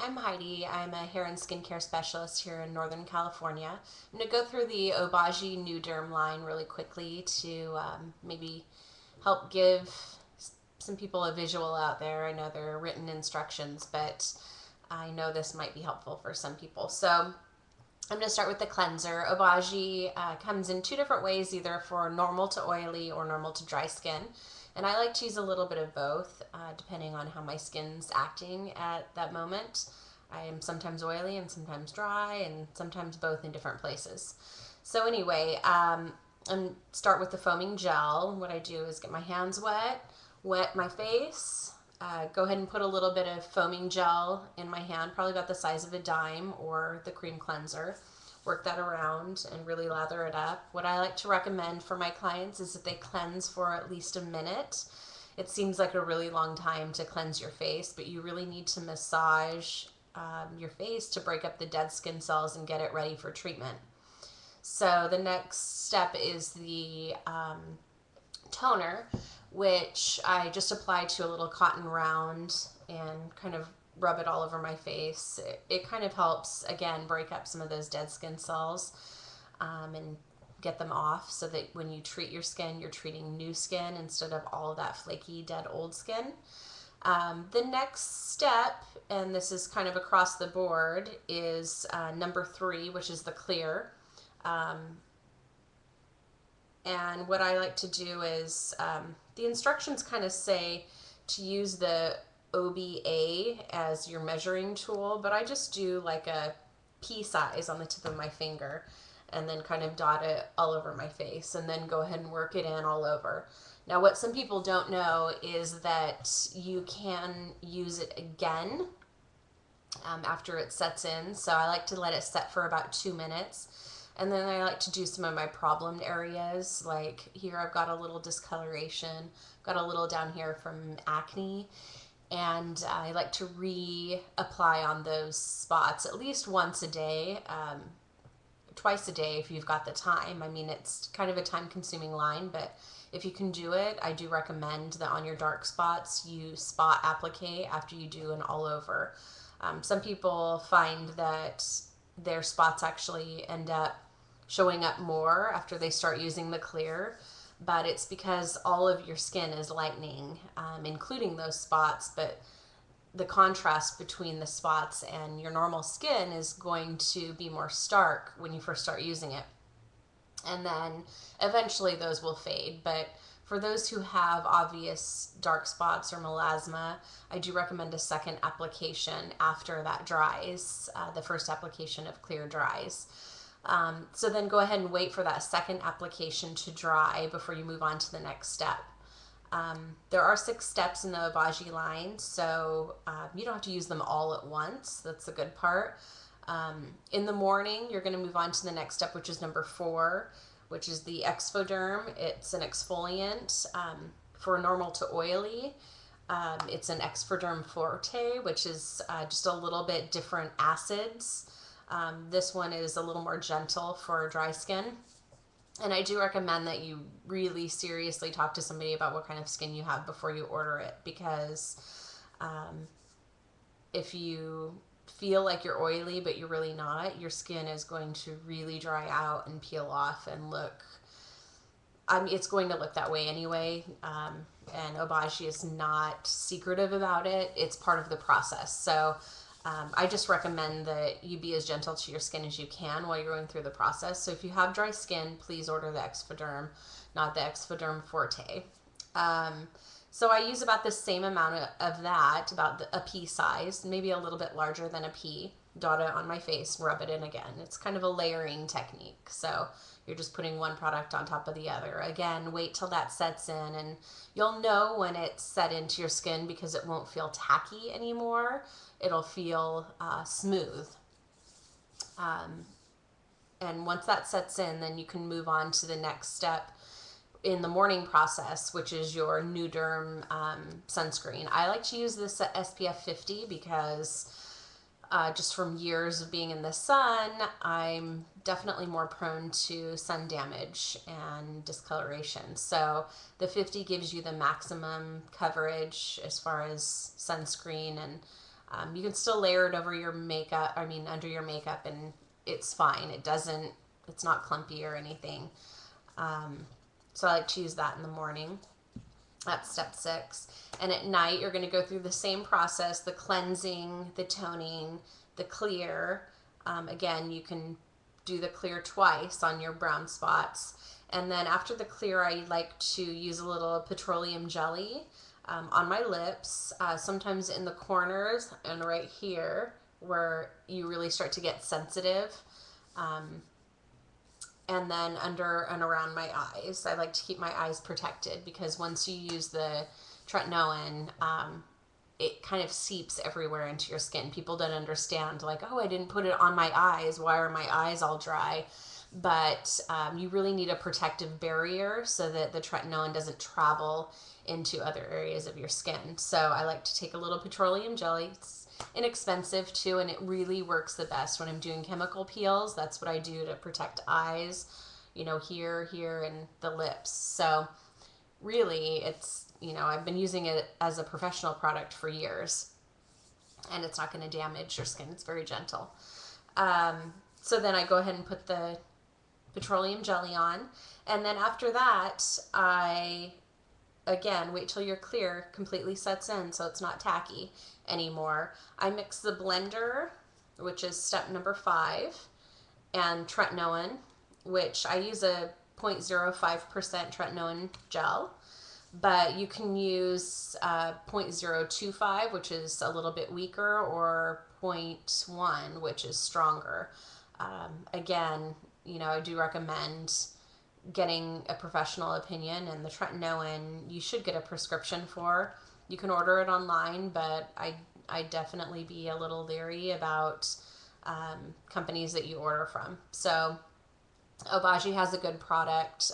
I'm Heidi. I'm a hair and skincare specialist here in Northern California. I'm going to go through the Obagi Nu-derm line really quickly to maybe help give some people a visual out there. I know there are written instructions, but I know this might be helpful for some people. So I'm going to start with the cleanser. Obagi comes in two different ways, either for normal to oily or normal to dry skin. And I like to use a little bit of both, depending on how my skin's acting at that moment. I am sometimes oily and sometimes dry, and sometimes both in different places. So anyway, and start with the foaming gel. What I do is get my hands wet my face, go ahead and put a little bit of foaming gel in my hand, probably about the size of a dime, or the cream cleanser. Work that around and really lather it up. What I like to recommend for my clients is that they cleanse for at least a minute. It seems like a really long time to cleanse your face, but you really need to massage your face to break up the dead skin cells and get it ready for treatment. So the next step is the toner, which I just apply to a little cotton round and kind of rub it all over my face. It kind of helps, again, break up some of those dead skin cells and get them off, so that when you treat your skin, you're treating new skin instead of all of that flaky, dead old skin. The next step, and this is kind of across the board, is number 3, which is the clear. And what I like to do is, the instructions kind of say to use the OBA as your measuring tool, but I just do like a pea size on the tip of my finger and then kind of dot it all over my face and then go ahead and work it in all over. Now, what some people don't know is that you can use it again after it sets in. So I like to let it set for about 2 minutes. And then I like to do some of my problem areas. Like here I've got a little discoloration, got a little down here from acne. And I like to reapply on those spots at least once a day, twice a day if you've got the time. I mean, it's kind of a time-consuming line, but if you can do it, I do recommend that on your dark spots, you spot applique after you do an all-over. Some people find that their spots actually end up showing up more after they start using the clear, but it's because all of your skin is lightening, including those spots, but the contrast between the spots and your normal skin is going to be more stark when you first start using it. And then eventually those will fade, but for those who have obvious dark spots or melasma, I do recommend a second application after that dries, the first application of clear dries. So then go ahead and wait for that second application to dry before you move on to the next step. There are 6 steps in the Obagi line, so you don't have to use them all at once. That's the good part. In the morning, you're going to move on to the next step, which is number 4, which is the exfoderm. It's an exfoliant. For normal to oily, it's an exfoderm forte, which is just a little bit different acids. This one is a little more gentle for dry skin. And I do recommend that you really seriously talk to somebody about what kind of skin you have before you order it, because if you feel like you're oily but you're really not, your skin is going to really dry out and peel off and look, it's going to look that way anyway. And Obagi is not secretive about it. It's part of the process. So I just recommend that you be as gentle to your skin as you can while you're going through the process. So if you have dry skin, please order the exfoderm, not the exfoderm forte. So I use about the same amount of that, about a pea size, maybe a little bit larger than a pea. Dot it on my face, rub it in again. It's kind of a layering technique. So you're just putting one product on top of the other. Again, wait till that sets in, and you'll know when it's set into your skin because it won't feel tacky anymore. It'll feel smooth. And once that sets in, then you can move on to the next step in the morning process, which is your Nu-derm sunscreen. I like to use this at SPF 50 because just from years of being in the sun, I'm definitely more prone to sun damage and discoloration. So the 50 gives you the maximum coverage as far as sunscreen, and You can still layer it over your makeup, I mean, under your makeup, and it's fine. It's not clumpy or anything. So I like to use that in the morning. That's step 6. And at night, you're going to go through the same process, the cleansing, the toning, the clear. Again, you can do the clear twice on your brown spots. And then after the clear, I like to use a little petroleum jelly on my lips, sometimes in the corners and right here where you really start to get sensitive. And then under and around my eyes. I like to keep my eyes protected because once you use the tretinoin, it kind of seeps everywhere into your skin. People don't understand, like, oh, I didn't put it on my eyes. Why are my eyes all dry? But you really need a protective barrier so that the tretinoin doesn't travel into other areas of your skin. So I like to take a little petroleum jelly. It's inexpensive too, and it really works the best when I'm doing chemical peels. That's what I do to protect eyes, you know, here, and the lips. So really, it's, you know, I've been using it as a professional product for years, and it's not going to damage your skin. It's very gentle. So then I go ahead and put the petroleum jelly on, and then after that, I again wait till your clear completely sets in so it's not tacky anymore. I mix the blender, which is step number 5, and tretinoin, which I use a 0.05% tretinoin gel, but you can use 0.025, which is a little bit weaker, or 0.1, which is stronger. Again, you know, I do recommend getting a professional opinion, and the tretinoin you should get a prescription for. You can order it online, but I definitely be a little leery about companies that you order from. So Obagi has a good product,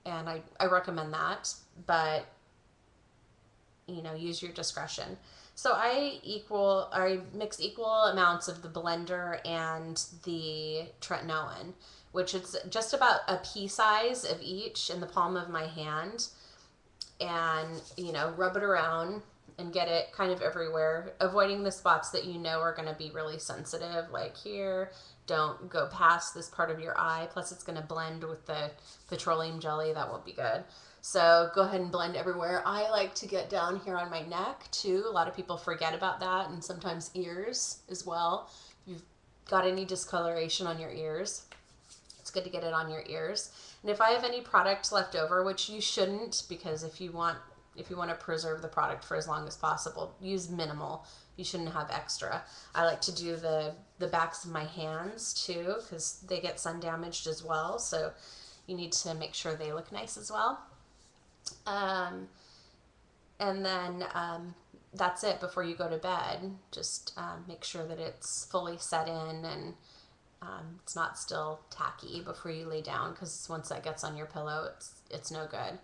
and I recommend that, but you know, use your discretion. So I mix equal amounts of the blender and the tretinoin, which is just about a pea size of each in the palm of my hand, and you know, rub it around and get it kind of everywhere, avoiding the spots that you know are going to be really sensitive, like here. Don't go past this part of your eye, plus it's going to blend with the petroleum jelly. That won't be good. So go ahead and blend everywhere. I like to get down here on my neck too. A lot of people forget about that, and sometimes ears as well. If you've got any discoloration on your ears, it's good to get it on your ears. And if I have any product left over, which you shouldn't, because if you want to preserve the product for as long as possible, use minimal. You shouldn't have extra. I like to do the backs of my hands too, because they get sun damaged as well. So you need to make sure they look nice as well. And then that's it before you go to bed. Just make sure that it's fully set in, and it's not still tacky before you lay down, because once that gets on your pillow, it's no good.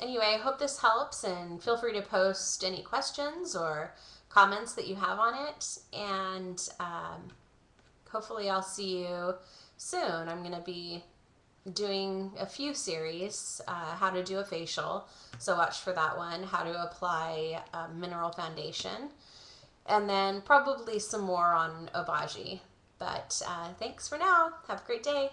Anyway, I hope this helps, and feel free to post any questions or comments that you have on it, and hopefully I'll see you soon. I'm going to be doing a few series, how to do a facial, so watch for that one, how to apply mineral foundation, and then probably some more on Obagi. But thanks for now. Have a great day.